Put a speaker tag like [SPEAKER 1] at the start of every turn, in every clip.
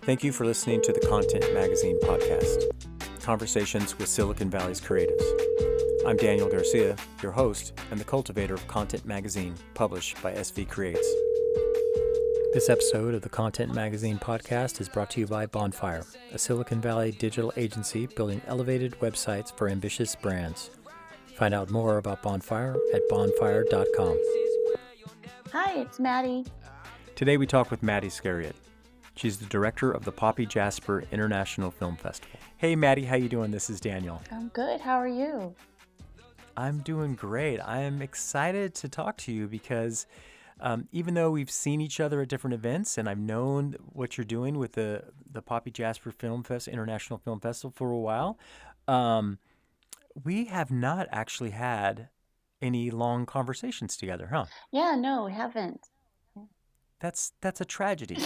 [SPEAKER 1] Thank you for listening to the Content Magazine podcast, Conversations with Silicon Valley's Creatives. I'm Daniel Garcia, your host and the cultivator of Content Magazine, published by SV Creates. This episode of the Content Magazine podcast is brought to you by Bonfire, a Silicon Valley digital agency building elevated websites for ambitious brands. Find out more about Bonfire at bonfire.com.
[SPEAKER 2] Hi, it's Mattie.
[SPEAKER 1] Today we talk with Mattie Scariot. She's the director of the Jasper International Film Festival. Hey Mattie, how you doing? This is Daniel.
[SPEAKER 2] I'm good. How are you?
[SPEAKER 1] I'm doing great. I am excited to talk to you because even though we've seen each other at different events and I've known what you're doing with the Jasper International Film Festival for a while, we have not actually had any long conversations together, huh?
[SPEAKER 2] Yeah, no, we haven't.
[SPEAKER 1] That's a tragedy.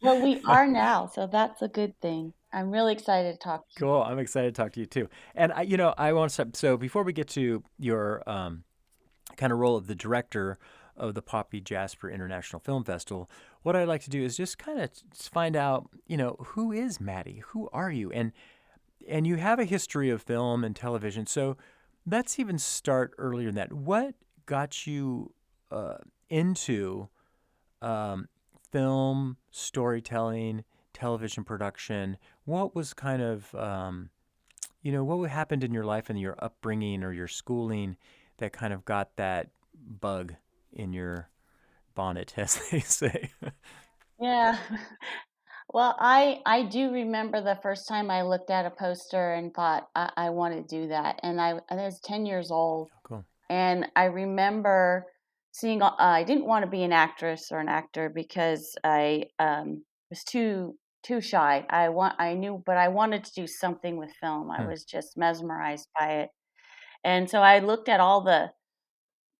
[SPEAKER 2] Well, we are now, so that's a good thing. I'm really excited to talk to you.
[SPEAKER 1] Cool. I'm excited to talk to you too. And I want to start. So before we get to your kind of role of the director of the Jasper International Film Festival, what I'd like to do is just kind of find out, who is Mattie? Who are you? And you have a history of film and television. So let's even start earlier than that. What got you into film, storytelling, television production? What was kind of, what happened in your life and your upbringing or your schooling that kind of got that bug in your bonnet, as they say?
[SPEAKER 2] Yeah. Well, I do remember the first time I looked at a poster and thought I want to do that. And I was 10 years old.
[SPEAKER 1] Oh, cool.
[SPEAKER 2] And I remember seeing, I didn't want to be an actress or an actor because I was too shy. I knew, but I wanted to do something with film. I was just mesmerized by it. And so I looked at all the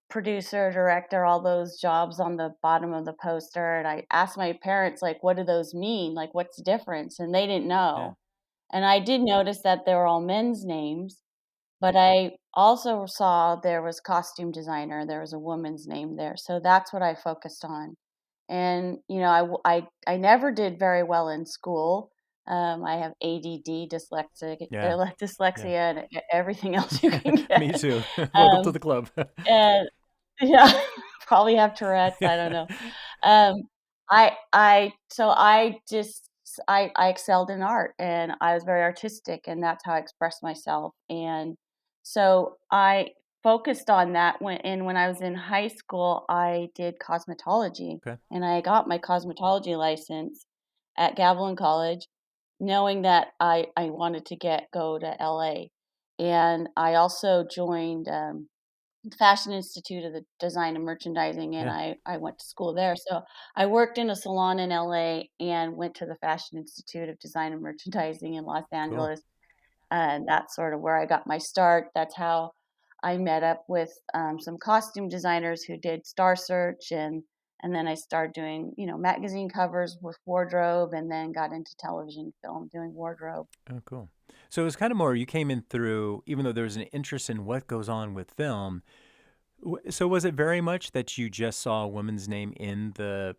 [SPEAKER 2] producer, director, all those jobs on the bottom of the poster. And I asked my parents, like, what do those mean? Like, what's the difference? And they didn't know. Yeah. And I did notice that they were all men's names. But I also saw there was costume designer. There was a woman's name there. So that's what I focused on. And, I never did very well in school. I have ADD, dyslexia, and everything else you can get.
[SPEAKER 1] Me too. Welcome to the club.
[SPEAKER 2] And yeah, probably have Tourette's. I don't know. I excelled in art, and I was very artistic, and that's how I expressed myself. And so I focused on that when I was in high school. I did cosmetology, and I got my cosmetology license at Gavilan College, knowing that I wanted to go to LA. And I also joined Fashion Institute of the Design and Merchandising, and I went to school there. So I worked in a salon in LA and went to the Fashion Institute of Design and Merchandising in Los Angeles. Cool. And that's sort of where I got my start. That's how I met up with some costume designers who did Star Search, and then I started doing, magazine covers with wardrobe, and then got into television film doing wardrobe.
[SPEAKER 1] Oh, cool. So it was kind of more, you came in through, even though there was an interest in what goes on with film. So was it very much that you just saw a woman's name in the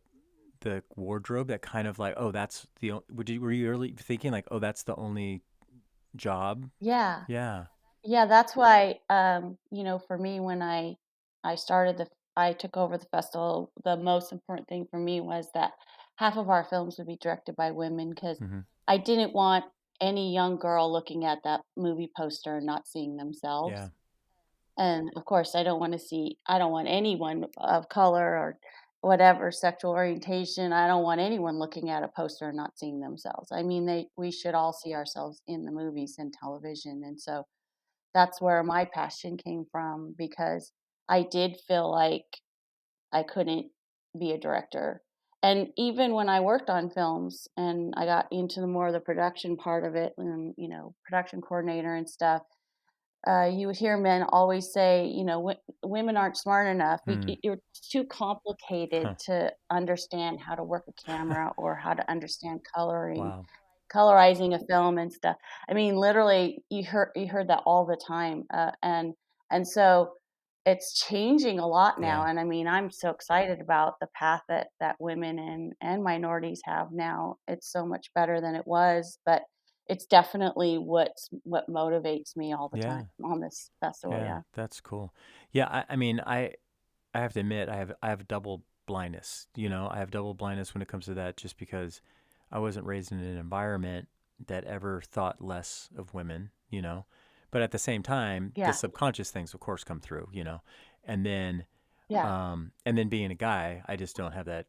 [SPEAKER 1] wardrobe that kind of like, oh, that's were you really thinking like, oh, that's the only job?
[SPEAKER 2] Yeah.
[SPEAKER 1] Yeah.
[SPEAKER 2] Yeah, that's why, for me, when I took over the festival, the most important thing for me was that half of our films would be directed by women, because I didn't want any young girl looking at that movie poster and not seeing themselves.
[SPEAKER 1] Yeah.
[SPEAKER 2] And of course, I don't want anyone of color or whatever sexual orientation. I don't want anyone looking at a poster and not seeing themselves. I mean, we should all see ourselves in the movies and television. And so that's where my passion came from, because I did feel like I couldn't be a director. And even when I worked on films and I got into more of the production part of it, and, production coordinator and stuff, you would hear men always say, women aren't smart enough. You're too complicated to understand how to work a camera or how to understand coloring.
[SPEAKER 1] Wow.
[SPEAKER 2] Colorizing a film and stuff. I mean, literally, you heard that all the time, and so it's changing a lot now,
[SPEAKER 1] Yeah.
[SPEAKER 2] and I mean, I'm so excited about the path that women and minorities have now. It's so much better than it was, but it's definitely what motivates me all the time
[SPEAKER 1] Yeah.
[SPEAKER 2] on this festival,
[SPEAKER 1] Yeah.
[SPEAKER 2] yeah.
[SPEAKER 1] That's cool. Yeah. I mean, I have to admit, I have double blindness. I have double blindness when it comes to that, just because I wasn't raised in an environment that ever thought less of women. But at the same time, the
[SPEAKER 2] Yeah,
[SPEAKER 1] subconscious things, of course, come through. And then,
[SPEAKER 2] yeah.
[SPEAKER 1] being a guy, I just don't have that,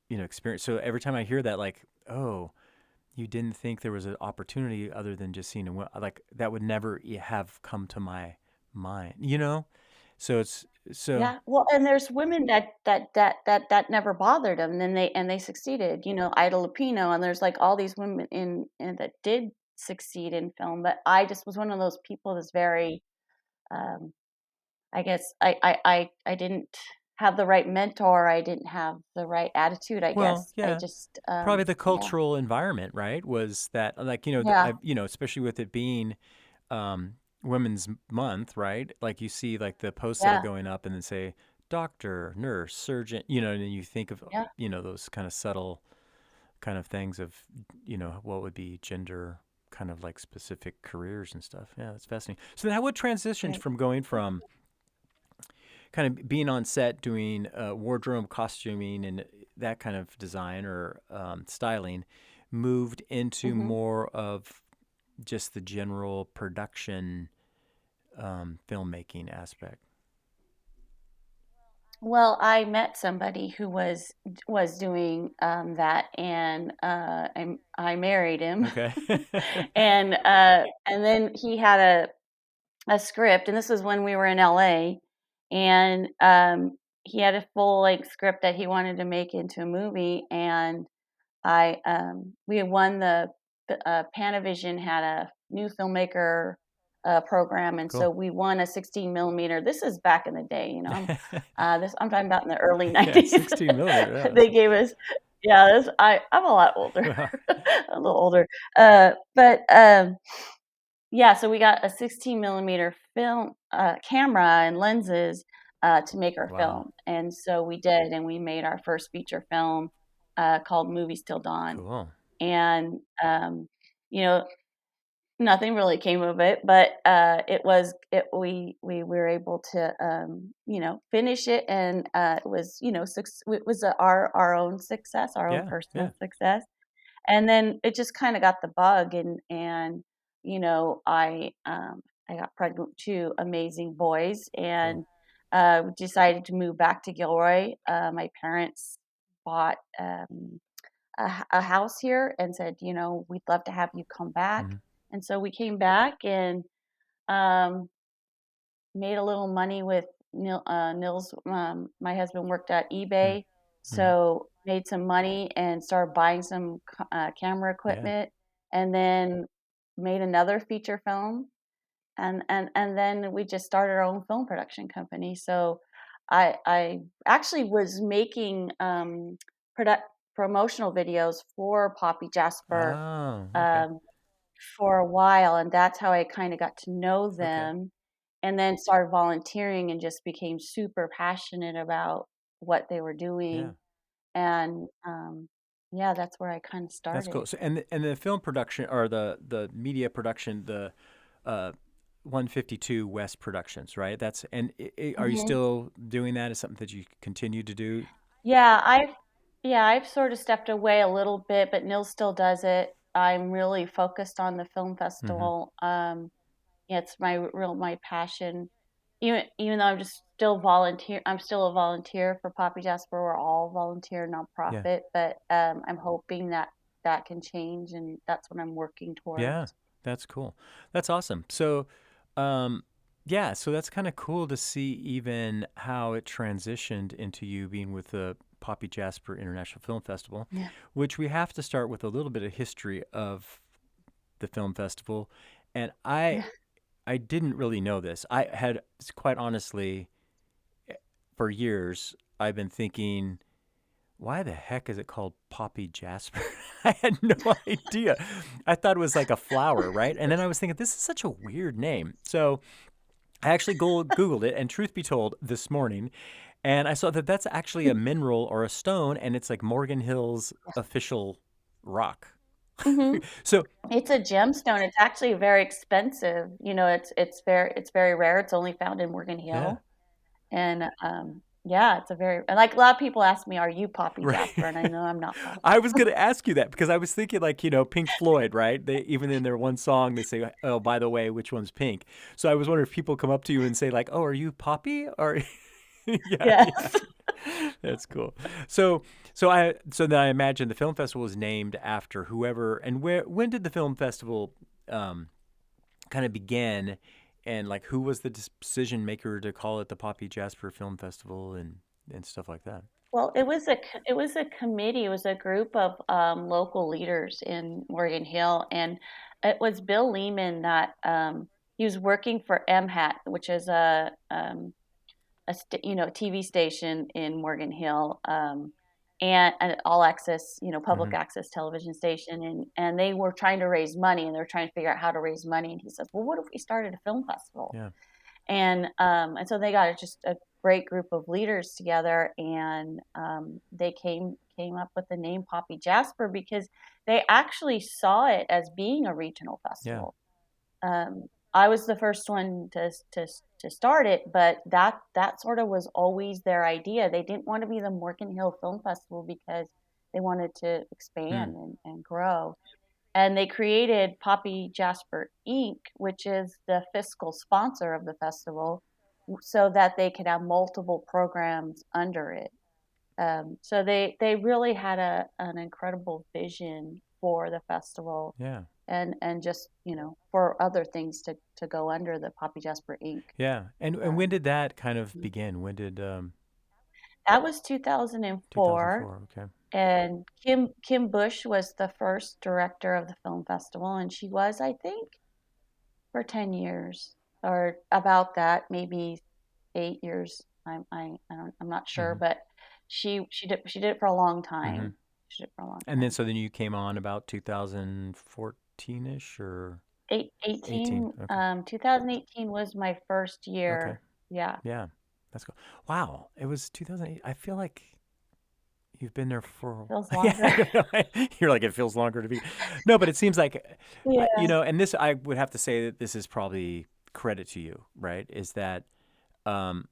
[SPEAKER 1] experience. So every time I hear that, like, oh, you didn't think there was an opportunity other than just seeing a like that would never have come to my mind. So it's so
[SPEAKER 2] Yeah, well, and there's women that never bothered them, and then they succeeded, Ida Lupino, and there's, like, all these women in that did succeed in film, but I just was one of those people that's very, um, I guess I didn't have the right mentor, I didn't have the right attitude, I
[SPEAKER 1] Well,
[SPEAKER 2] guess. I
[SPEAKER 1] yeah.
[SPEAKER 2] just,
[SPEAKER 1] Probably the
[SPEAKER 2] yeah.
[SPEAKER 1] cultural environment, right? Was that like,
[SPEAKER 2] Yeah,
[SPEAKER 1] especially with it being Women's Month, right? Like you see like the posts that are
[SPEAKER 2] yeah,
[SPEAKER 1] going up and then say doctor, nurse, surgeon, and then you think of,
[SPEAKER 2] yeah,
[SPEAKER 1] those kind of subtle kind of things of, what would be gender kind of like specific careers and stuff. Yeah, that's fascinating. So then how would transitions
[SPEAKER 2] right.
[SPEAKER 1] from going from kind of being on set doing wardrobe costuming and that kind of design or styling moved into
[SPEAKER 2] Mhm.
[SPEAKER 1] more of just the general production filmmaking aspect?
[SPEAKER 2] Well, I met somebody who was doing, that, and, I married him.
[SPEAKER 1] Okay.
[SPEAKER 2] And then he had a script, and this was when we were in LA, and, he had a full-length script that he wanted to make into a movie, and we had won Panavision had a new filmmaker program, and so
[SPEAKER 1] Cool.
[SPEAKER 2] we won a 16 millimeter. This is back in the day, I'm talking about in the early
[SPEAKER 1] Yeah,
[SPEAKER 2] 90s.
[SPEAKER 1] 16 millimeter. Yeah,
[SPEAKER 2] They gave us, yeah. I'm a lot older,
[SPEAKER 1] wow.
[SPEAKER 2] a little older, but yeah. So we got a 16 millimeter film camera and lenses to make our
[SPEAKER 1] Wow.
[SPEAKER 2] film, and so we did, and we made our first feature film called Movies Till Dawn,
[SPEAKER 1] Cool.
[SPEAKER 2] and you know nothing really came of it, but we were able to finish it, and it was it was our own success, our own
[SPEAKER 1] Yeah.
[SPEAKER 2] personal
[SPEAKER 1] Yeah.
[SPEAKER 2] success. And then it just kind of got the bug, and I got pregnant with two amazing boys,
[SPEAKER 1] Cool.
[SPEAKER 2] and decided to move back to Gilroy. My parents bought a house here and said, we'd love to have you come back.
[SPEAKER 1] Hmm.
[SPEAKER 2] And so we came back and um, made a little money with Nils. My husband worked at eBay,
[SPEAKER 1] Hmm.
[SPEAKER 2] so made some money and started buying some camera
[SPEAKER 1] Yeah.
[SPEAKER 2] equipment, and then made another feature film, and then we just started our own film production company. So I actually was making product promotional videos for Poppy Jasper
[SPEAKER 1] Oh, okay.
[SPEAKER 2] um, for a while, and that's how I kind of got to know
[SPEAKER 1] Okay.
[SPEAKER 2] them, and then started volunteering and just became super passionate about what they were
[SPEAKER 1] Yeah.
[SPEAKER 2] doing, and yeah, that's where I kind of
[SPEAKER 1] That's
[SPEAKER 2] started.
[SPEAKER 1] cool. So, and the film production or the media production, the uh, 152 West Productions, right? That's and are you
[SPEAKER 2] hmm
[SPEAKER 1] still doing that? Is something that you continue to do?
[SPEAKER 2] Yeah, I've sort of stepped away a little bit, but Nils still does it. I'm really focused on the film
[SPEAKER 1] Hmm.
[SPEAKER 2] festival. Yeah, it's my passion. Even though I'm just still volunteer, I'm still a volunteer for Poppy Jasper. We're all volunteer
[SPEAKER 1] Yeah.
[SPEAKER 2] nonprofit, but I'm hoping that that can change, and that's what I'm working
[SPEAKER 1] Yeah.
[SPEAKER 2] towards.
[SPEAKER 1] That's cool. That's awesome. So, um, yeah. So that's kind of cool to see even how it transitioned into you being with the Poppy Jasper International Film Festival,
[SPEAKER 2] Yeah.
[SPEAKER 1] which we have to start with a little bit of history of the film festival. And I didn't really know this. I had, quite honestly, for years, I've been thinking, why the heck is it called Poppy Jasper? I had no idea. I thought it was like a flower, right? And then I was thinking, this is such a weird name. So I actually Googled it, and truth be told, this morning, and I saw that that's actually a mineral or a stone, and it's like Morgan Hill's official rock.
[SPEAKER 2] Hmm.
[SPEAKER 1] So
[SPEAKER 2] It's a gemstone. It's actually very expensive. It's very rare. It's only found in Morgan
[SPEAKER 1] yeah,
[SPEAKER 2] Hill, and yeah, it's a very and like a lot of people ask me, "Are you Poppy
[SPEAKER 1] right.
[SPEAKER 2] Jasper?" And I know I'm not Poppy
[SPEAKER 1] I was
[SPEAKER 2] Jasper.
[SPEAKER 1] gonna ask you that because I was thinking like Pink Floyd, right? They even in their one song they say, "Oh, by the way, which one's pink?" So I was wondering if people come up to you and say like, "Oh, are you Poppy?" Or yeah, yeah.
[SPEAKER 2] Yes.
[SPEAKER 1] That's cool. So so then I imagine the film festival is named after whoever and where when did the film festival um, kind of begin, and like who was the decision maker to call it the Poppy Jasper Film Festival and stuff like that.
[SPEAKER 2] Well, it was a committee. It was a group of local leaders in Morgan Hill, and it was Bill Lehman that he was working for MHAT, which is TV station in Morgan Hill, and an all access, public
[SPEAKER 1] Hmm.
[SPEAKER 2] access television station, and they were trying to raise money, and they're trying to figure out how to raise money. And he says, "Well, what if we started a film festival?"
[SPEAKER 1] Yeah.
[SPEAKER 2] And so they got just a great group of leaders together, and they came up with the name Poppy Jasper because they actually saw it as being a regional
[SPEAKER 1] Yeah.
[SPEAKER 2] festival. I was the first one to start it, but that sort of was always their idea. They didn't want to be the Morgan Hill Film Festival because they wanted to
[SPEAKER 1] Hmm.
[SPEAKER 2] expand and grow. And they created Poppy Jasper Inc., which is the fiscal sponsor of the festival, so that they could have multiple programs under it. So they really had an incredible vision for the festival,
[SPEAKER 1] Yeah.
[SPEAKER 2] and just for other things to go under the Poppy Jasper Inc.
[SPEAKER 1] Yeah. And when
[SPEAKER 2] Um,
[SPEAKER 1] did that kind of begin? When did
[SPEAKER 2] that was 2004,
[SPEAKER 1] 2004? Okay.
[SPEAKER 2] and Kim Bush was the first director of the film festival, and she was, I think, for 10 years or about that, maybe 8 years. I'm not sure,
[SPEAKER 1] Hmm.
[SPEAKER 2] but she did it for a long
[SPEAKER 1] Hmm.
[SPEAKER 2] time. She did it for a long
[SPEAKER 1] And then
[SPEAKER 2] time.
[SPEAKER 1] so then you came on about 2014ish or 18.
[SPEAKER 2] 18
[SPEAKER 1] Okay.
[SPEAKER 2] 2018 was my first
[SPEAKER 1] Okay.
[SPEAKER 2] year. Yeah.
[SPEAKER 1] Yeah. That's cool. Wow. It was 2008. I feel like you've been there for
[SPEAKER 2] Feels
[SPEAKER 1] yeah, I
[SPEAKER 2] longer.
[SPEAKER 1] don't know. You're like it feels longer to be. No, but it seems like
[SPEAKER 2] Yeah.
[SPEAKER 1] and this I would have to say that this is probably credit to you, right? Is that um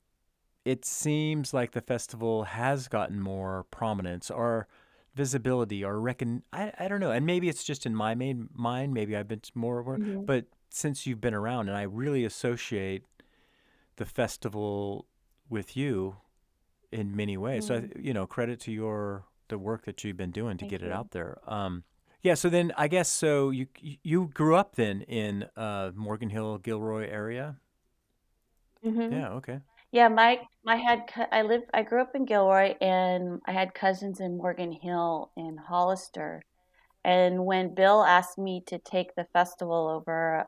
[SPEAKER 1] it seems like the festival has gotten more prominence or visibility or I don't know. And maybe it's just in my main mind, maybe I've been more aware,
[SPEAKER 2] Hmm.
[SPEAKER 1] but since you've been around and I really associate the festival with you in many ways. So,
[SPEAKER 2] Mm,
[SPEAKER 1] credit to the work that you've been doing to
[SPEAKER 2] thank
[SPEAKER 1] get it
[SPEAKER 2] you.
[SPEAKER 1] out there. Yeah. So then I guess so you grew up then in Morgan Hill, Gilroy area.
[SPEAKER 2] Hmm.
[SPEAKER 1] Yeah. Okay.
[SPEAKER 2] Yeah, I grew up in Gilroy, and I had cousins in Morgan Hill and Hollister. And when Bill asked me to take the festival over,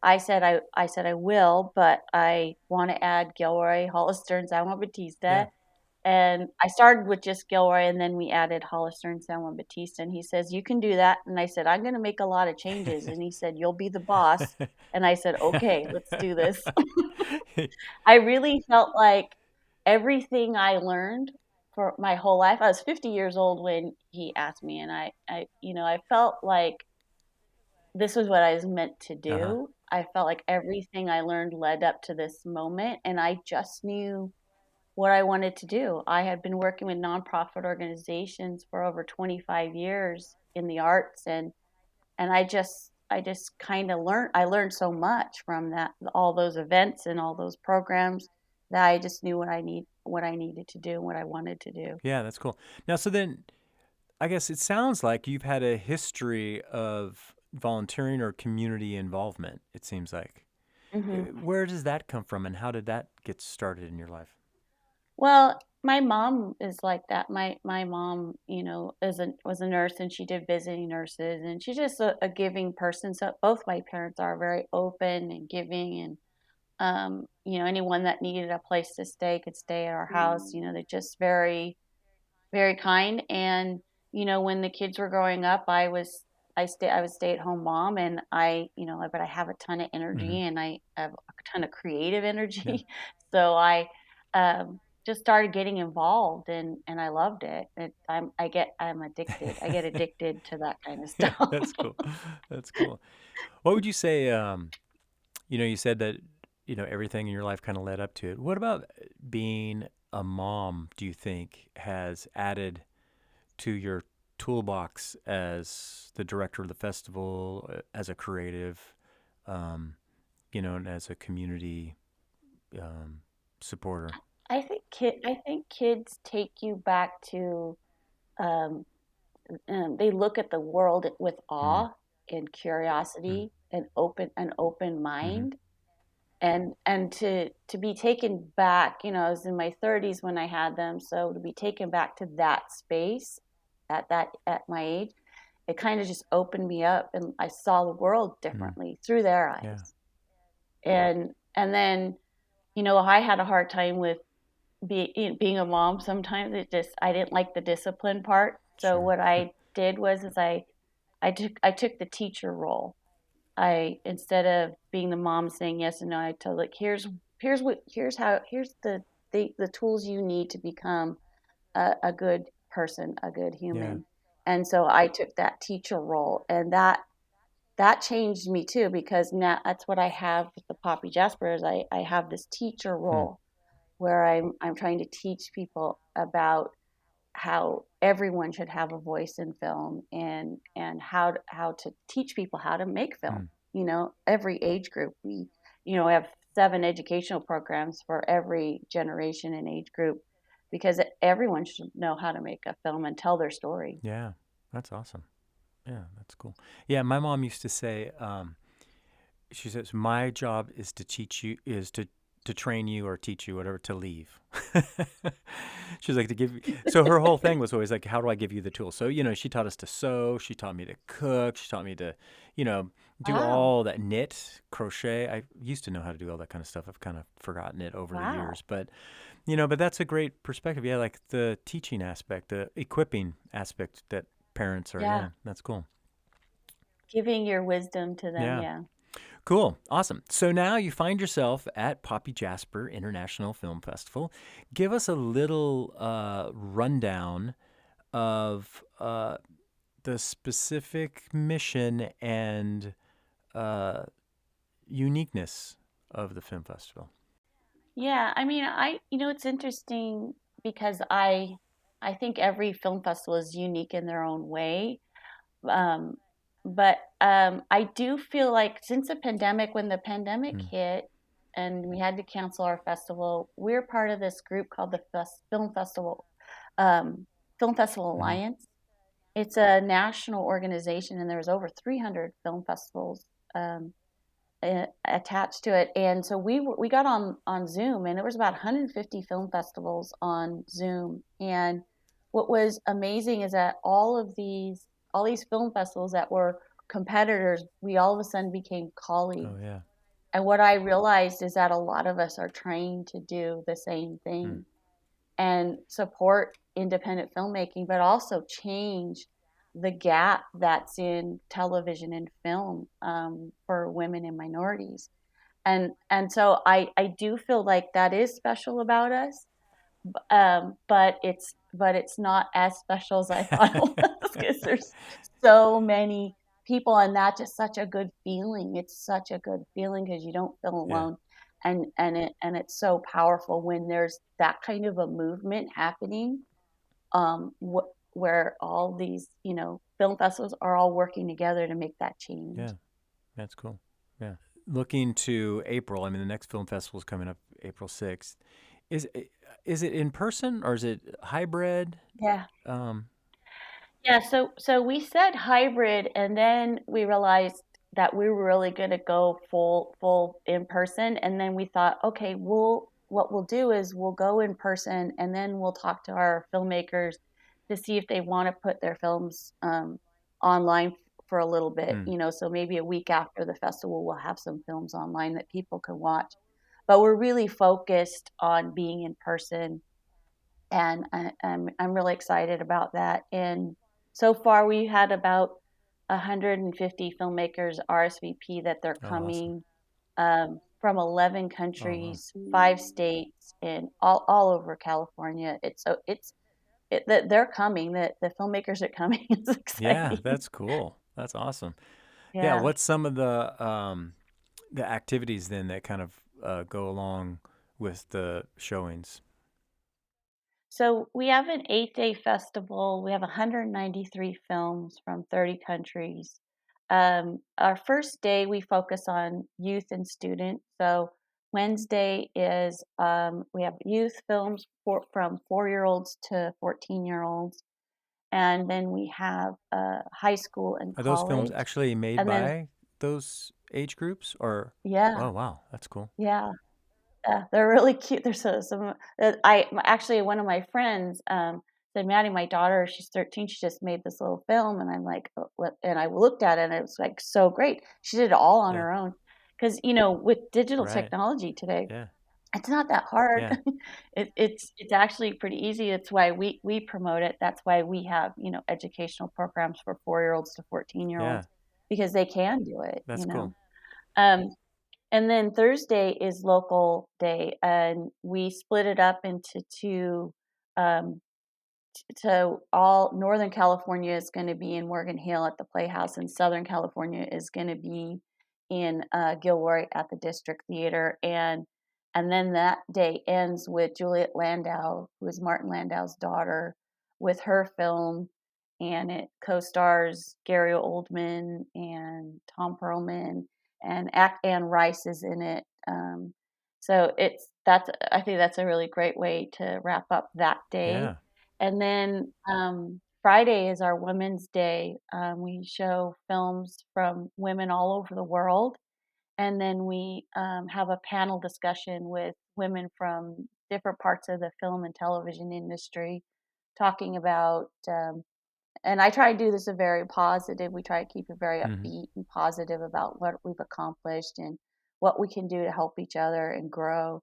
[SPEAKER 2] I said I will, but I want to add Gilroy, Hollister, and San Juan
[SPEAKER 1] Yeah.
[SPEAKER 2] Bautista. And I started with just Gilroy, and then we added Hollister and San Juan Bautista. And he says, "You can do that." And I said, "I'm going to make a lot of changes." And he said, "You'll be the boss." And I said, "Okay, let's do this." I really felt like everything I learned for my whole life. I was 50 years old when he asked me, and I felt like this was what I was meant to
[SPEAKER 1] Uh-huh.
[SPEAKER 2] do. I felt like everything I learned led up to this moment, and I just knew what I wanted to do. I had been working with nonprofit organizations for over 25 years in the arts, and I just kind of learned. I learned so much from that, all those events and all those programs, that I just knew what I needed to do, what I wanted to do.
[SPEAKER 1] Yeah, that's cool. Now, so then I guess it sounds like you've had a history of volunteering or community involvement, it seems like.
[SPEAKER 2] Hmm.
[SPEAKER 1] Where does that come from and how did that get started in your life?
[SPEAKER 2] Well, my mom is like that. My mom, was a nurse, and she did visiting nurses, and she's just a giving person. So both my parents are very open and giving, and anyone that needed a place to stay could stay at our house. They're just very, very kind. And when the kids were growing up, I was a stay-at-home mom, and but I have a ton of
[SPEAKER 1] Mm-hmm.
[SPEAKER 2] energy, and I have a ton of creative
[SPEAKER 1] Yeah.
[SPEAKER 2] energy. So I just started getting involved, and I loved it. I'm addicted. I get addicted to that kind of
[SPEAKER 1] Yeah,
[SPEAKER 2] stuff.
[SPEAKER 1] that's cool. That's cool. What would you say? You said that everything in your life kind of led up to it. What about being a mom? Do you think has added to your toolbox as the director of the festival, as a creative, um, and as a community um, supporter?
[SPEAKER 2] I think kids take you back to um, they look at the world with
[SPEAKER 1] Mm,
[SPEAKER 2] awe and
[SPEAKER 1] mm,
[SPEAKER 2] curiosity and an open
[SPEAKER 1] mm-hmm,
[SPEAKER 2] mind. And to be taken back, I was in my 30s when I had them, so to be taken back to that space at my age, it kind of just opened me up, and I saw the world
[SPEAKER 1] mm,
[SPEAKER 2] differently through their
[SPEAKER 1] yeah,
[SPEAKER 2] eyes. And then, I had a hard time with being a mom. Sometimes I didn't like the discipline part. So
[SPEAKER 1] sure.
[SPEAKER 2] what I did was is I took the teacher role. I Instead of being the mom saying yes and no, I told, like, here's the tools you need to become a good person, a good
[SPEAKER 1] Yeah.
[SPEAKER 2] human. And so I took that teacher role, and that changed me too, because now that's what I have with the Poppy Jasper. Is I have this teacher
[SPEAKER 1] Hmm.
[SPEAKER 2] role where I'm trying to teach people about how everyone should have a voice in film, and how to teach people how to make film.
[SPEAKER 1] Hmm.
[SPEAKER 2] Every age group. We have 7 educational programs for every generation and age group, because everyone should know how to make a film and tell their story.
[SPEAKER 1] Yeah, that's awesome. Yeah, that's cool. Yeah, my mom used to say, she says, my job is to teach you, is to train you or teach you, whatever, to leave. She's like, to give you. So her whole thing was always like, how do I give you the tools? So, she taught us to sew. She taught me to cook. She taught me to, you know, do
[SPEAKER 2] Wow.
[SPEAKER 1] all that, knit, crochet. I used to know how to do all that kind of stuff. I've kind of forgotten it over the
[SPEAKER 2] Wow.
[SPEAKER 1] years, but that's a great perspective. Yeah, like the teaching aspect, the equipping aspect that parents are.
[SPEAKER 2] Yeah.
[SPEAKER 1] Yeah, that's cool.
[SPEAKER 2] Giving your wisdom to them.
[SPEAKER 1] Yeah.
[SPEAKER 2] Yeah.
[SPEAKER 1] Cool. Awesome. So now you find yourself at Poppy Jasper International Film Festival. Give us a little rundown of the specific mission and uh, uniqueness of the film festival.
[SPEAKER 2] Yeah, I mean, it's interesting because I think every film festival is unique in their own way. Um, but I do feel like since when the pandemic
[SPEAKER 1] Mm,
[SPEAKER 2] hit and we had to cancel our festival, we're part of this group called the um, Film Festival
[SPEAKER 1] mm-hmm,
[SPEAKER 2] Alliance. It's a national organization, and there's over 300 film festivals um, attached to it. And so we got on Zoom, and it was about 150 film festivals on Zoom. And what was amazing is that all these film festivals that were competitors, we all of a sudden became
[SPEAKER 1] oh,
[SPEAKER 2] colleagues.
[SPEAKER 1] yeah.
[SPEAKER 2] And what I realized is that a lot of us are trained to do the same
[SPEAKER 1] Mm,
[SPEAKER 2] thing and support independent filmmaking, but also change the gap that's in television and film for women and minorities. And so I do feel like that is special about us, but it's not as special as I thought it was, because there's so many people, and that's just such a good feeling. It's such a good feeling because you don't feel
[SPEAKER 1] yeah.
[SPEAKER 2] alone, and it's so powerful when there's that kind of a movement happening, where all these film festivals are all working together to make that change.
[SPEAKER 1] Yeah. That's cool. Yeah. Looking to April, I mean, the next film festival is coming up April 6th. Is is it in person or is it hybrid?
[SPEAKER 2] Yeah.
[SPEAKER 1] Um,
[SPEAKER 2] Yeah, so we said hybrid, and then we realized that we were really going to go full in person, and then we thought, okay, what we'll do is we'll go in person, and then we'll talk to our filmmakers to see if they want to put their films online for a little bit,
[SPEAKER 1] hmm,
[SPEAKER 2] so maybe a week after the festival, we'll have some films online that people can watch. But we're really focused on being in person, and I'm really excited about that. And so far, we had about 150 filmmakers RSVP that they're
[SPEAKER 1] Oh, awesome.
[SPEAKER 2] coming from 11
[SPEAKER 1] Oh, wow.
[SPEAKER 2] countries, 5 states, and all over California. They're coming. The filmmakers are coming. It's
[SPEAKER 1] Yeah,
[SPEAKER 2] exciting.
[SPEAKER 1] that's cool. That's awesome. Yeah,
[SPEAKER 2] Yeah.
[SPEAKER 1] what's some of the activities then that kind of go along with the showings?
[SPEAKER 2] So we have an 8-day festival. We have 193 films from 30 countries. Our first day, we focus on youth and students. So Wednesday is we have youth films from 4-year-olds to 14-year-olds. And then we have high school and
[SPEAKER 1] Are those films
[SPEAKER 2] college.
[SPEAKER 1] actually made
[SPEAKER 2] And then,
[SPEAKER 1] by those age groups or?
[SPEAKER 2] yeah,
[SPEAKER 1] Oh, wow, that's cool.
[SPEAKER 2] yeah. Yeah, they're really cute. There's some I actually one of my friends said, "Maddie, my daughter, she's 13. She just made this little film," and I'm like, "Oh, what?" And I looked at it, and it was like so great. She did it all on
[SPEAKER 1] Yeah,
[SPEAKER 2] her own because with digital
[SPEAKER 1] right.
[SPEAKER 2] technology today,
[SPEAKER 1] Yeah,
[SPEAKER 2] it's not that hard.
[SPEAKER 1] yeah,
[SPEAKER 2] It's actually pretty easy. That's why we promote it. That's why we have educational programs for 4-year-olds to 14 year
[SPEAKER 1] yeah.
[SPEAKER 2] olds because they can do it.
[SPEAKER 1] That's cool.
[SPEAKER 2] Um, and then Thursday is local day, and we split it up into two. Um, so all Northern California is going to be in Morgan Hill at the Playhouse, and Southern California is going to be in Gilroy at the District Theater, and then that day ends with Juliet Landau, who is Martin Landau's daughter, with her film, and it co-stars Gary Oldman and Tom Perlman, and Anne Rice is in it. So that's I think that's a really great way to wrap up that day.
[SPEAKER 1] Yeah.
[SPEAKER 2] And then Friday is our Women's Day. We show films from women all over the world. And then we have a panel discussion with women from different parts of the film and television industry talking about, and I try to do this a very positive, we try to keep it very
[SPEAKER 1] Hmm.
[SPEAKER 2] upbeat and positive about what we've accomplished and what we can do to help each other and grow.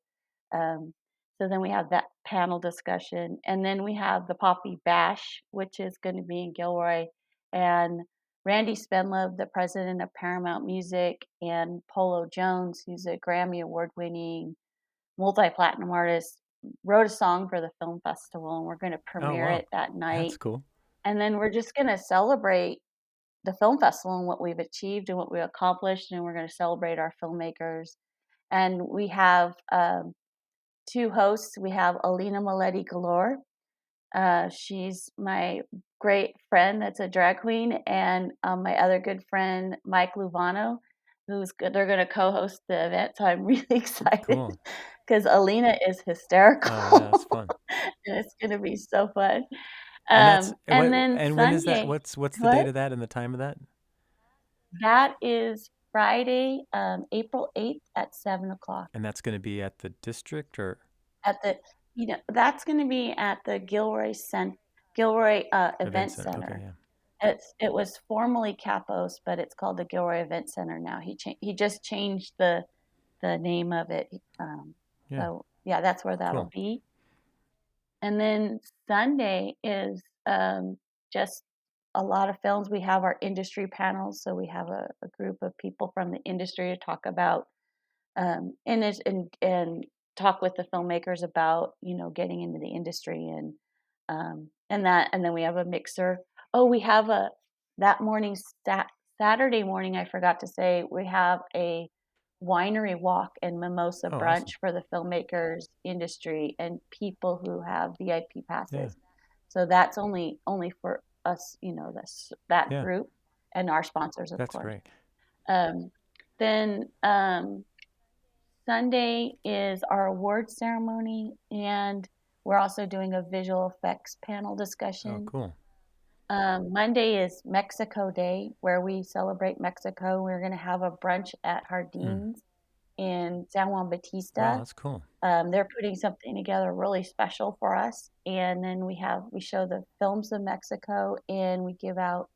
[SPEAKER 2] Um, so then we have that panel discussion, and then we have the Poppy Bash, which is going to be in Gilroy, and Randy Spenlove, the president of Paramount Music, and Polo Jones, who's a Grammy award-winning multi-platinum artist, wrote a song for the film festival, and we're going to
[SPEAKER 1] Oh,
[SPEAKER 2] premiere
[SPEAKER 1] wow.
[SPEAKER 2] it that
[SPEAKER 1] That's
[SPEAKER 2] night.
[SPEAKER 1] cool.
[SPEAKER 2] And then we're just going to celebrate the film festival and what we've achieved and what we've accomplished, and we're going to celebrate our filmmakers. And we have two hosts. We have Alina Maletti Galore. She's my great friend that's a drag queen, and my other good friend, Mike Luvano, who's good. They're going to co-host the event, so I'm really excited
[SPEAKER 1] Cool.
[SPEAKER 2] because Alina is
[SPEAKER 1] Oh, yeah,
[SPEAKER 2] hysterical,
[SPEAKER 1] that's fun.
[SPEAKER 2] and it's going to be so fun.
[SPEAKER 1] And that's
[SPEAKER 2] And then
[SPEAKER 1] and when is that?
[SPEAKER 2] Sunday,
[SPEAKER 1] What's the date
[SPEAKER 2] what?
[SPEAKER 1] of that and the time of that?
[SPEAKER 2] That is Friday, April 8th at 7 o'clock.
[SPEAKER 1] And that's going to be at the district or
[SPEAKER 2] At the, that's going to be at the Gilroy
[SPEAKER 1] event
[SPEAKER 2] Event
[SPEAKER 1] center? Okay,
[SPEAKER 2] Center.
[SPEAKER 1] yeah.
[SPEAKER 2] It was formerly Capos, but it's called the Gilroy Event Center now. He just changed the name of it.
[SPEAKER 1] Yeah.
[SPEAKER 2] So yeah, that's where that'll
[SPEAKER 1] Cool.
[SPEAKER 2] be. And then Sunday is just a lot of films. We have our industry panels, so we have a group of people from the industry to talk about and talk with the filmmakers about getting into the industry and then we have a mixer. Oh, we have a that morning Saturday morning. I forgot to say we have a winery walk and mimosa
[SPEAKER 1] Oh,
[SPEAKER 2] brunch
[SPEAKER 1] awesome.
[SPEAKER 2] for the filmmakers industry and people who have VIP
[SPEAKER 1] Yeah.
[SPEAKER 2] passes. So that's only for us, that
[SPEAKER 1] Yeah.
[SPEAKER 2] group and our sponsors, of
[SPEAKER 1] That's
[SPEAKER 2] course.
[SPEAKER 1] great.
[SPEAKER 2] Um, then Sunday is our award ceremony, and we're also doing a visual effects panel
[SPEAKER 1] Oh,
[SPEAKER 2] discussion.
[SPEAKER 1] cool.
[SPEAKER 2] Monday is Mexico Day, where we celebrate Mexico. We're going to have a brunch at
[SPEAKER 1] Hmm.
[SPEAKER 2] Jardines in San Juan
[SPEAKER 1] Wow,
[SPEAKER 2] Bautista.
[SPEAKER 1] that's cool.
[SPEAKER 2] They're putting something together really special for us, and then we show the films of Mexico, and we give out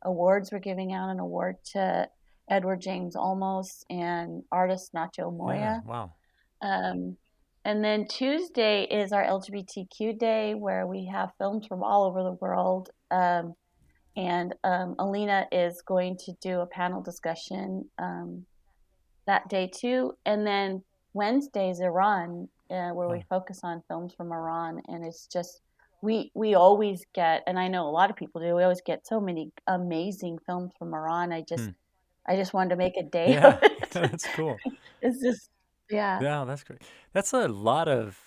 [SPEAKER 2] awards. We're giving out an award to Edward James Olmos and artist Nacho
[SPEAKER 1] Yeah.
[SPEAKER 2] Moya.
[SPEAKER 1] Wow.
[SPEAKER 2] Um, and then Tuesday is our LGBTQ day, where we have films from all over the world. And Alina is going to do a panel discussion that day too. And then Wednesday's Iran, where we focus on films from Iran. And it's just, we always get, and I know a lot of people do, we always get so many amazing films from Iran. I just wanted to make a day of
[SPEAKER 1] Yeah,
[SPEAKER 2] it.
[SPEAKER 1] that's cool.
[SPEAKER 2] It's just, yeah.
[SPEAKER 1] Yeah, that's great. That's a lot of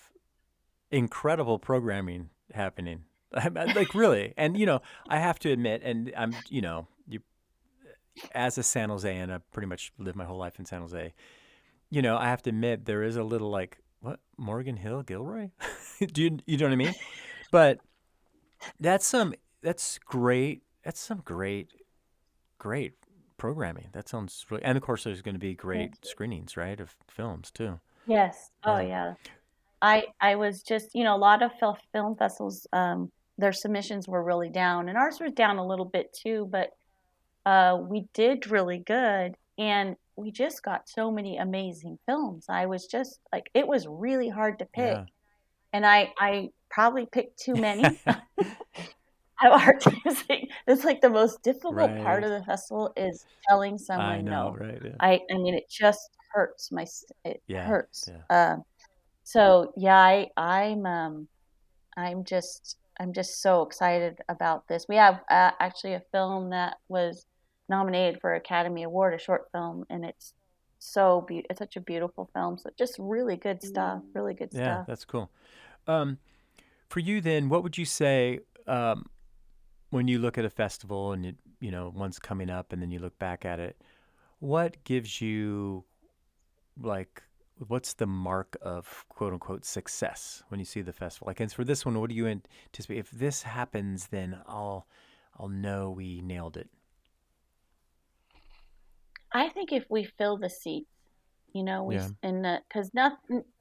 [SPEAKER 1] incredible programming happening. Like really, and I have to admit, and I'm, you as a San Josean, I pretty much lived my whole life in San Jose. I have to admit there is a little like what Morgan Hill, Gilroy. Do you know what I mean? But that's great. That's some great programming. That sounds really, and of course there's going to be
[SPEAKER 2] Thank
[SPEAKER 1] great
[SPEAKER 2] you.
[SPEAKER 1] screenings, right, of films too.
[SPEAKER 2] Yes. Oh,
[SPEAKER 1] Yeah,
[SPEAKER 2] yeah. I was just, a lot of film festivals, their submissions were really down, and ours was down a little bit too, but we did really good, and we just got so many amazing films. I was just like, it was really hard to pick,
[SPEAKER 1] yeah.
[SPEAKER 2] and I probably picked too many. I have a hard time saying it's like the most difficult part
[SPEAKER 1] Right.
[SPEAKER 2] of the festival is telling
[SPEAKER 1] I
[SPEAKER 2] someone
[SPEAKER 1] know,
[SPEAKER 2] no.
[SPEAKER 1] right? Yeah.
[SPEAKER 2] I mean, it just hurts it
[SPEAKER 1] Yeah.
[SPEAKER 2] hurts.
[SPEAKER 1] Yeah.
[SPEAKER 2] So yeah, I'm just so excited about this. We have actually a film that was nominated for Academy Award, a short film, and it's such a beautiful film. So just really good stuff, really good
[SPEAKER 1] Yeah,
[SPEAKER 2] stuff.
[SPEAKER 1] that's cool. Um, for you then, what would you say when you look at a festival and one's coming up and then you look back at it? What gives you like what's the mark of quote unquote success when you see the festival? Like, and for this one, what do you anticipate? If this happens, then I'll know we nailed it.
[SPEAKER 2] I think if we fill the seats, we
[SPEAKER 1] Yeah.
[SPEAKER 2] in the because not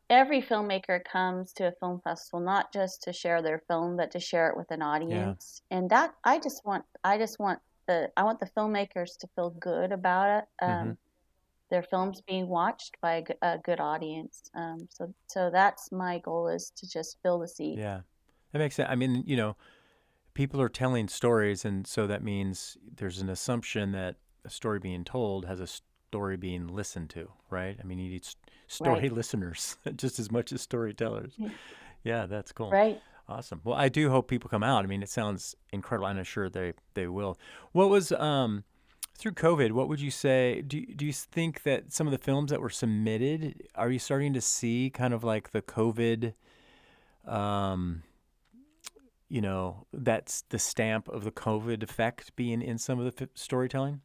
[SPEAKER 2] every filmmaker comes to a film festival not just to share their film, but to share it with an
[SPEAKER 1] Yeah.
[SPEAKER 2] audience. And that I just want I want the filmmakers to feel good about it.
[SPEAKER 1] Mm-hmm.
[SPEAKER 2] Their films being watched by a good audience. So that's my goal, is to just fill the seat.
[SPEAKER 1] Yeah. That makes sense. I mean, people are telling stories, and so that means there's an assumption that a story being told has a story being listened to, right? I mean, you need
[SPEAKER 2] Right.
[SPEAKER 1] story listeners just as much as storytellers. Yeah, that's cool.
[SPEAKER 2] Right.
[SPEAKER 1] Awesome. Well, I do hope people come out. I mean, it sounds incredible, and I'm sure they will. What was through COVID? What would you say? Do you think that some of the films that were submitted, are you starting to see kind of like the COVID? Um, that's the stamp of the COVID effect being in some of the storytelling.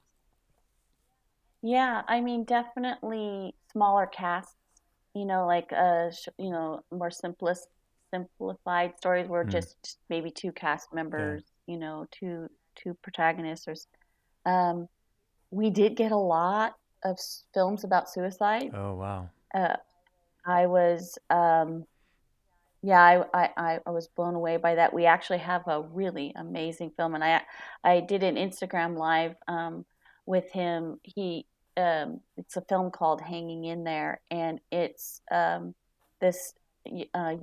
[SPEAKER 2] Yeah, I mean, definitely smaller casts, like more simplified stories where
[SPEAKER 1] Hmm.
[SPEAKER 2] just maybe two cast
[SPEAKER 1] Yeah.
[SPEAKER 2] members, two protagonists. Um, we did get a lot of films about suicide.
[SPEAKER 1] Oh wow.
[SPEAKER 2] Uh, I was Yeah, I was blown away by that. We actually have a really amazing film, and I did an Instagram live with him. It's a film called Hanging in There, and it's this uh,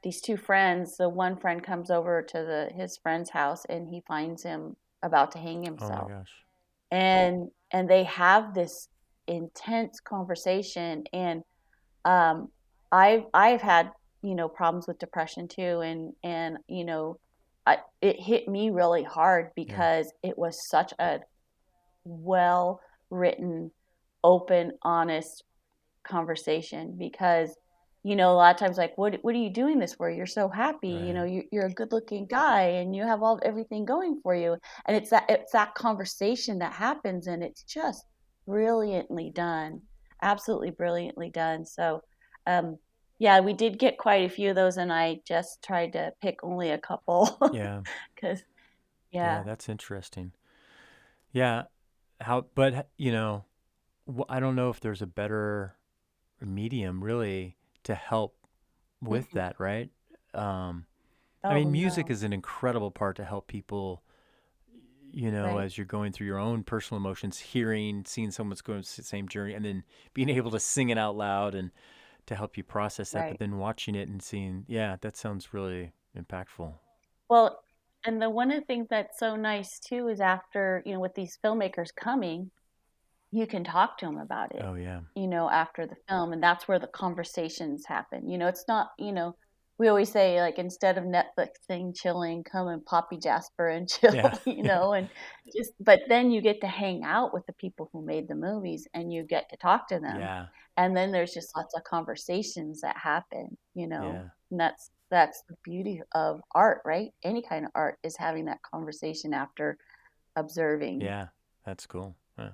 [SPEAKER 2] these two friends. The one friend comes over to his friend's house, and he finds him about to hang
[SPEAKER 1] Oh my
[SPEAKER 2] himself,
[SPEAKER 1] gosh.
[SPEAKER 2] and they have this intense conversation. And um, I've had problems with depression too, and it hit me really hard
[SPEAKER 1] Yeah.
[SPEAKER 2] because it was such a well written, open, honest conversation. Because a lot of times, like, what are you doing this for? You're so happy,
[SPEAKER 1] Right.
[SPEAKER 2] you're a good looking guy, and you have everything going for you. And it's that conversation that happens, and it's just brilliantly done, absolutely brilliantly done. So um yeah, we did get quite a few of those, and I just tried to pick only a couple
[SPEAKER 1] Yeah.
[SPEAKER 2] because
[SPEAKER 1] Yeah.
[SPEAKER 2] yeah.
[SPEAKER 1] That's interesting. Yeah. How? But I don't know if there's a better medium really to help with
[SPEAKER 2] Mm-mm.
[SPEAKER 1] that, right? Um, I
[SPEAKER 2] Oh
[SPEAKER 1] mean, music
[SPEAKER 2] no.
[SPEAKER 1] is an incredible part to help people,
[SPEAKER 2] Right.
[SPEAKER 1] as you're going through your own personal emotions, seeing someone's going through the same journey, and then being able to sing it out loud and to help you process that, but
[SPEAKER 2] Right.
[SPEAKER 1] then watching it and seeing, yeah, that sounds really impactful.
[SPEAKER 2] Well, And the one of the things that's so nice too is after, with these filmmakers coming, you can talk to them about it,
[SPEAKER 1] Oh yeah.
[SPEAKER 2] after the film, and that's where the conversations happen. It's not, we always say, like, instead of Netflixing, chilling, come and poppy Jasper and chill,
[SPEAKER 1] Yeah.
[SPEAKER 2] and but then you get to hang out with the people who made the movies and you get to talk to them.
[SPEAKER 1] Yeah.
[SPEAKER 2] And then there's just lots of conversations that happen,
[SPEAKER 1] Yeah.
[SPEAKER 2] and that's the beauty of art, right? Any kind of art is having that conversation after observing.
[SPEAKER 1] Yeah. That's cool. Yeah.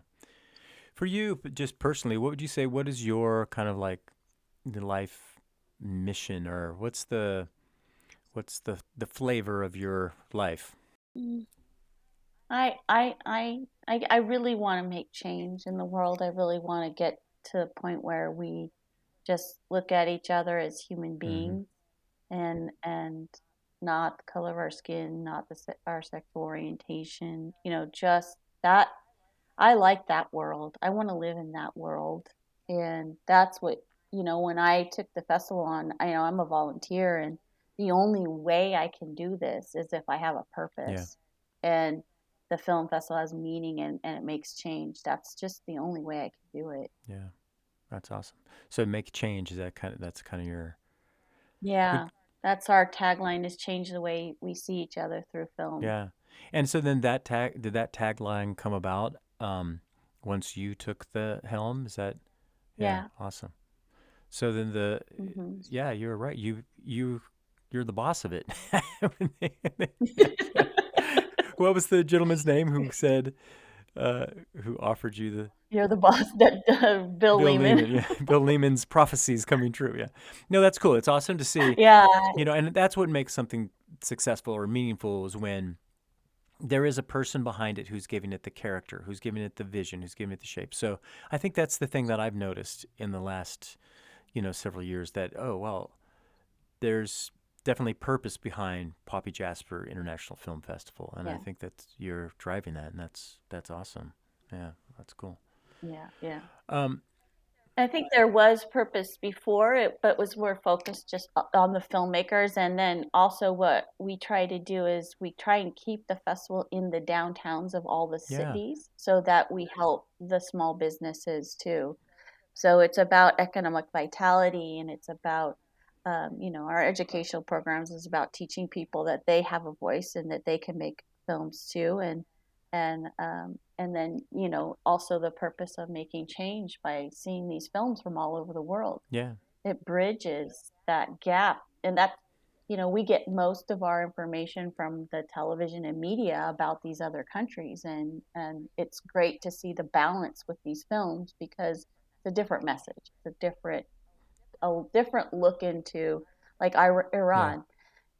[SPEAKER 1] For you, just personally, what would you say? What is your kind of like the life mission, or what's the flavor of your life?
[SPEAKER 2] Mm. I really want to make change in the world. I really want to get to the point where we just look at each other as human
[SPEAKER 1] Mm-hmm.
[SPEAKER 2] beings, and not the color of our skin, not our sexual orientation, just that. I like that world. I want to live in that world. And that's what, when I took the festival on, I'm a volunteer, and the only way I can do this is if I have a
[SPEAKER 1] Yeah.
[SPEAKER 2] purpose. And the film festival has meaning, and it makes change. That's just the only way I can do it.
[SPEAKER 1] Yeah. That's awesome. So make change, is that's kind of your would
[SPEAKER 2] Yeah. That's our tagline, is change the way we see each other through film.
[SPEAKER 1] yeah. And so then that tagline come about once you took the helm? Is that yeah,
[SPEAKER 2] Yeah.
[SPEAKER 1] awesome. So then the
[SPEAKER 2] Hmm.
[SPEAKER 1] yeah, you're right. You're the boss of it. What was the gentleman's name who said uh who offered you the
[SPEAKER 2] You're the boss, that Bill
[SPEAKER 1] Bill
[SPEAKER 2] Lehman.
[SPEAKER 1] Lehman, yeah. Bill Lehman's prophecies coming true, yeah. No, that's cool. It's awesome to see,
[SPEAKER 2] Yeah.
[SPEAKER 1] and that's what makes something successful or meaningful is when there is a person behind it who's giving it the character, who's giving it the vision, who's giving it the shape. So I think that's the thing that I've noticed in the last, several years that, oh, well, there's definitely purpose behind Poppy Jasper International Film Festival. And I
[SPEAKER 2] Yeah.
[SPEAKER 1] think that you're driving that, and that's awesome. Yeah, that's cool.
[SPEAKER 2] Yeah. Yeah.
[SPEAKER 1] Um,
[SPEAKER 2] I think there was purpose before it, but was more focused just on the filmmakers. And then also what we try to do is we try and keep the festival in the downtowns of all the
[SPEAKER 1] yeah,
[SPEAKER 2] cities so that we help the small businesses too. So it's about economic vitality, and it's about, our educational programs is about teaching people that they have a voice and that they can make films too. And then, also the purpose of making change by seeing these films from all over the world.
[SPEAKER 1] yeah,
[SPEAKER 2] It bridges that gap. And that, we get most of our information from the television and media about these other countries. And it's great to see the balance with these films because it's a different message. It's a different look into, like,
[SPEAKER 1] yeah,
[SPEAKER 2] Iran.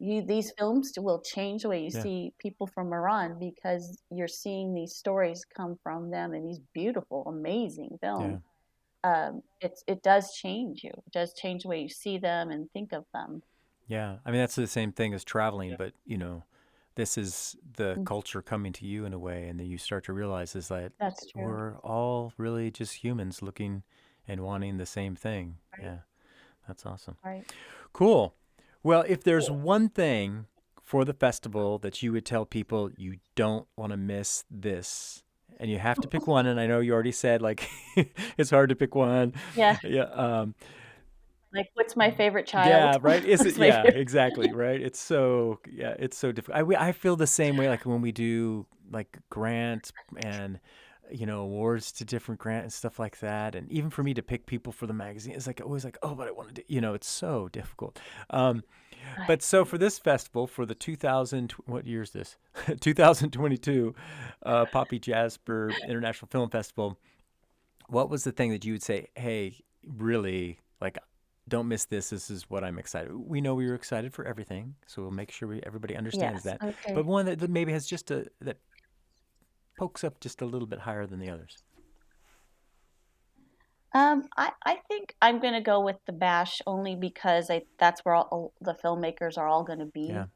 [SPEAKER 2] These films will change the way you
[SPEAKER 1] yeah,
[SPEAKER 2] see people from Iran because you're seeing these stories come from them in these beautiful, amazing
[SPEAKER 1] yeah.
[SPEAKER 2] films. It does change you. It does change the way you see them and think of them.
[SPEAKER 1] Yeah, I mean that's the same thing as traveling, but this is the
[SPEAKER 2] Mm.
[SPEAKER 1] culture coming to you in a way, and then you start to realize is that
[SPEAKER 2] That's true.
[SPEAKER 1] we're all really just humans looking and wanting the same thing.
[SPEAKER 2] Right.
[SPEAKER 1] Yeah, that's awesome.
[SPEAKER 2] Right.
[SPEAKER 1] Cool. Well, if there's one thing for the festival that you would tell people you don't want to miss this, and you have to pick one, and I know you already said like it's hard to pick one.
[SPEAKER 2] Yeah.
[SPEAKER 1] Yeah,
[SPEAKER 2] Like, what's my favorite
[SPEAKER 1] yeah,
[SPEAKER 2] child?
[SPEAKER 1] right. Is it?
[SPEAKER 2] What's my
[SPEAKER 1] Yeah,
[SPEAKER 2] favorite?
[SPEAKER 1] exactly. Right. It's so difficult. I feel the same way. Like when we do like grants and awards to different grant and stuff like that, and even for me to pick people for the magazine, it's like always like, oh, but I want to do. It's so difficult. Um, but so for this festival, for the 2000, what year is this? 2022 Poppy Jasper International Film Festival. What was the thing that you would say, hey, really, like, don't miss this. This is what I'm excited. We know we were excited for everything, so we'll make sure everybody understands
[SPEAKER 2] Yes.
[SPEAKER 1] that.
[SPEAKER 2] Okay.
[SPEAKER 1] But one that maybe has just that pokes up just a little bit higher than the others.
[SPEAKER 2] I think I'm gonna go with the Bash only because that's where all the filmmakers are all gonna
[SPEAKER 1] Yeah,
[SPEAKER 2] be.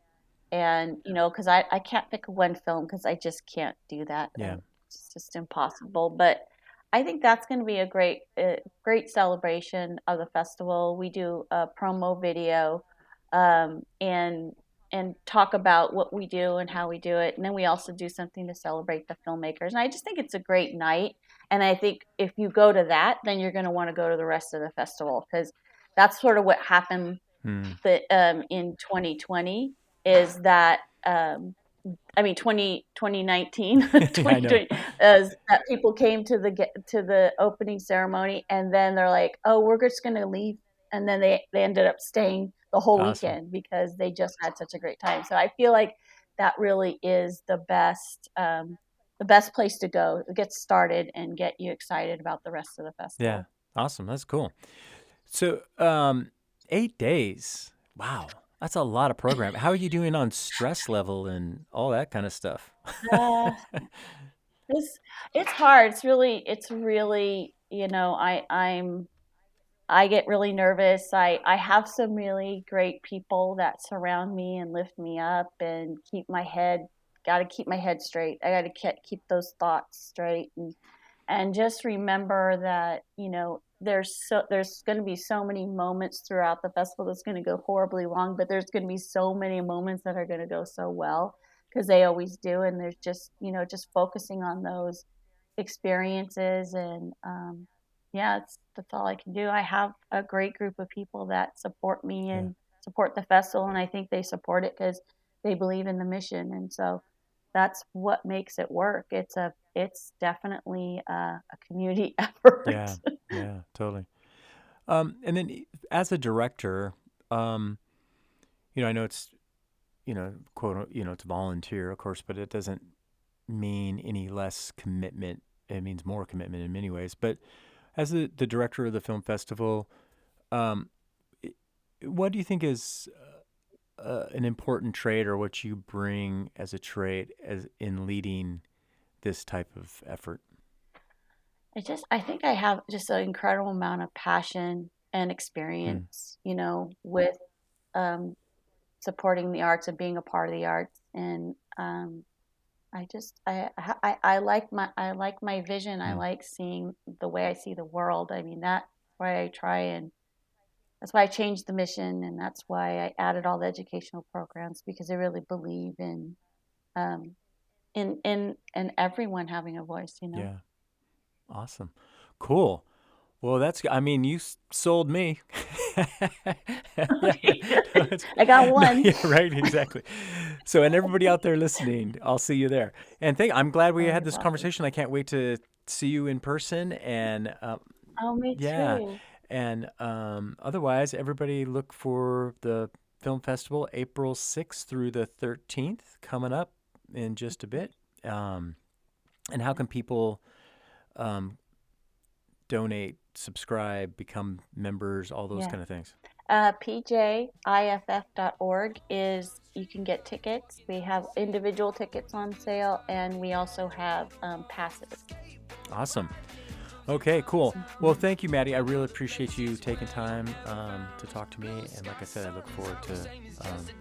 [SPEAKER 2] And because I can't pick one film because I just can't do that.
[SPEAKER 1] yeah,
[SPEAKER 2] It's just impossible. But I think that's going to be a great celebration of the festival. We do a promo video, and and talk about what we do and how we do it. And then we also do something to celebrate the filmmakers. And I just think it's a great night. And I think if you go to that, then you're going to want to go to the rest of the festival, because that's sort of what happened in 2020 is that, 2019,
[SPEAKER 1] Yeah, I know.
[SPEAKER 2] 2020, is that people came to the opening ceremony, and then they're like, oh, we're just going to leave. And then they ended up staying the whole
[SPEAKER 1] Awesome.
[SPEAKER 2] weekend because they just had such a great time. So I feel like that really is the best place to go to get started and get you excited about the rest of the festival.
[SPEAKER 1] Yeah. Awesome. That's cool. So 8 days. Wow. That's a lot of program. How are you doing on stress level and all that kind of stuff?
[SPEAKER 2] It's hard. It's really, I get really nervous. I have some really great people that surround me and lift me up and got to keep my head straight. I got to keep those thoughts straight and just remember that, there's going to be so many moments throughout the festival that's going to go horribly wrong, but there's going to be so many moments that are going to go so well, because they always do. And there's just, just focusing on those experiences. And that's all I can do. I have a great group of people that support me and support the festival, and I think they support it because they believe in the mission. And so that's what makes it work. It's definitely a community effort.
[SPEAKER 1] Yeah, totally. And then as a director, I know it's, quote, it's volunteer, of course, but it doesn't mean any less commitment. It means more commitment in many ways. But as the director of the film festival, what do you think is an important trait, or what you bring as a trait as in leading this type of effort?
[SPEAKER 2] I think I have just an incredible amount of passion and experience, with supporting the arts and being a part of the arts. And I like my vision. I like seeing the way I see the world. I mean, that's why that's why I changed the mission, and that's why I added all the educational programs, because I really believe in everyone having a voice.
[SPEAKER 1] Yeah. Awesome. Cool. Well, you sold me.
[SPEAKER 2] I got one.
[SPEAKER 1] Yeah, right, exactly. So, and everybody out there listening, I'll see you there. And I'm glad we had this conversation. I can't wait to see you in person. And
[SPEAKER 2] me too.
[SPEAKER 1] And otherwise, everybody look for the film festival, April 6th through the 13th, coming up in just a bit. And how can people donate, subscribe, become members, all those kind of things?
[SPEAKER 2] PJIFF.org you can get tickets. We have individual tickets on sale, and we also have passes.
[SPEAKER 1] Awesome. Okay, cool. Well, thank you, Mattie. I really appreciate you taking time to talk to me. And like I said, I look forward to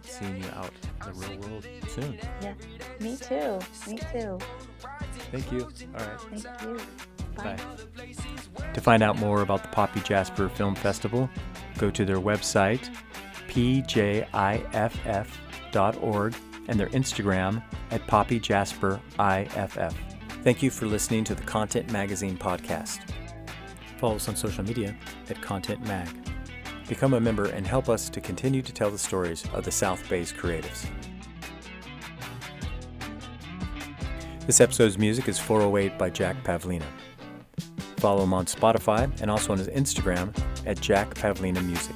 [SPEAKER 1] seeing you out in the real world soon.
[SPEAKER 2] Yeah, me too.
[SPEAKER 1] Thank you. All right.
[SPEAKER 2] Thank you. Bye.
[SPEAKER 1] To find out more about the Poppy Jasper Film Festival, go to their website, pjiff.org, and their Instagram at PoppyJasperIFF. Thank you for listening to the Content Magazine podcast. Follow us on social media at Content Mag. Become a member and help us to continue to tell the stories of the South Bay's creatives. This episode's music is 408 by Jack Pavlina. Follow him on Spotify and also on his Instagram at Jack Pavlina Music.